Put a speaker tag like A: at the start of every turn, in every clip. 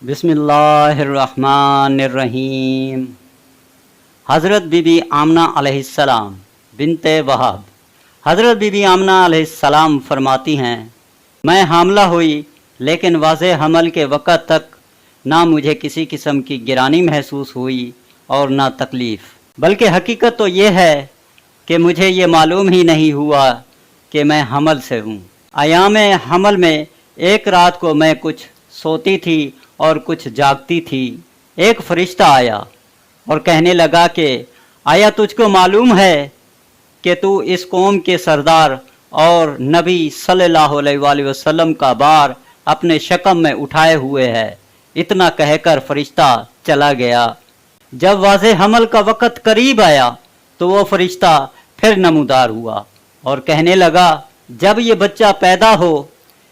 A: बिस्मिल्लाहिर्रहमानिर्रहीम। हज़रत बीबी आमना अलैहिस्सलाम बिनते वहाब। हज़रत बीबी आमना अलैहिस्सलाम फरमाती हैं, मैं हामला हुई लेकिन वाज़े हमल के वक़्त तक ना मुझे किसी किस्म की गिरानी महसूस हुई और ना तकलीफ़, बल्कि हकीकत तो ये है कि मुझे ये मालूम ही नहीं हुआ कि मैं हमल से हूँ। अयाम हमल में एक रात को मैं कुछ सोती थी और कुछ जागती थी। एक फरिश्ता आया और कहने लगा कि आया तुझको मालूम है कि तू इस कौम के सरदार और नबी सल्लल्लाहु अलैहि वसल्लम का बार अपने शकम में उठाए हुए है। इतना कहकर फरिश्ता चला गया। जब वाज़े हमल का वक़्त करीब आया तो वो फरिश्ता फिर नमूदार हुआ और कहने लगा, जब ये बच्चा पैदा हो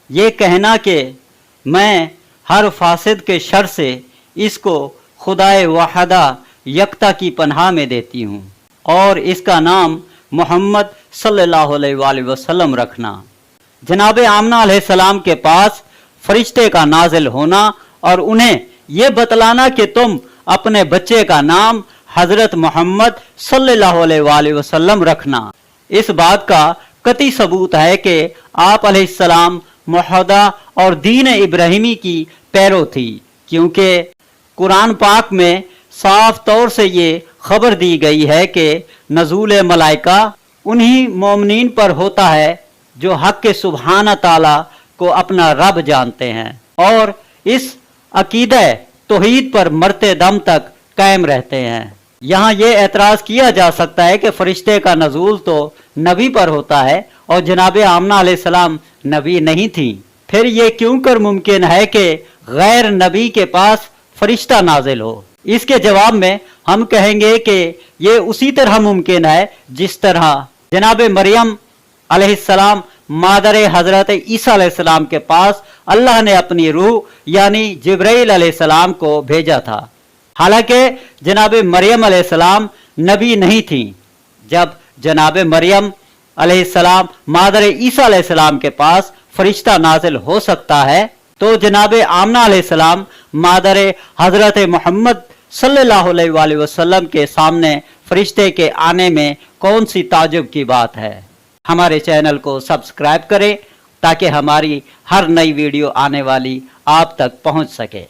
A: ये कहना कि मैं हर फासिद के शर से इसको खुदाए वाहदा यकता की पनाह में देती हूँ और इसका नाम मोहम्मद सल्लल्लाहु अलैहि वसल्लम रखना। जनाब आमना अलैहिस्सलाम के पास फरिश्ते का नाजिल होना और उन्हें ये बतलाना कि तुम अपने बच्चे का नाम हज़रत मोहम्मद सल्लल्लाहु अलैहि वसल्लम रखना, इस बात का कतई सबूत है कि आप अलैहिस्सलाम मुहद्दा और दीन इब्राहिमी की पैरो थी, क्योंकि कुरान पाक में साफ तौर से ये खबर दी गई है कि नज़ूल मलाइका उन्हीं मोमिनीन पर होता है जो हक के सुब्हान ताला को अपना रब जानते हैं और इस अकीदा तौहीद पर मरते दम तक कायम रहते हैं। यहाँ ये एतराज़ किया जा सकता है कि फरिश्ते का नज़ूल तो नबी पर होता है और जनाब आमना अलैहिस्सलाम नबी नहीं थी, फिर ये क्यों कर मुमकिन है कि गैर नबी के पास फरिश्ता नाजिल हो? इसके जवाब में हम कहेंगे कि ये उसी तरह मुमकिन है जिस तरह जनाब मरियम अलैहिस्सलाम मादर हजरत ईसा अलैहिस्सलाम के पास अल्लाह ने अपनी रूह यानी जिब्राइल अलैहिस्सलाम को भेजा था। हालांकि जनाब मरियम अलैहिस्सलाम नबी नहीं थी। जब जनाब मरियम अलैहिस्सलाम मादर ईसा अलैहिस्सलाम के पास फरिश्ता नाजिल हो सकता है तो जनाब आमना अलैहिस्सलाम मादर हजरत मोहम्मद सल्लल्लाहु अलैहि वसल्लम के सामने फरिश्ते के आने में कौन सी ताजुब की बात है। हमारे चैनल को सब्सक्राइब करें ताकि हमारी हर नई वीडियो आने वाली आप तक पहुंच सके।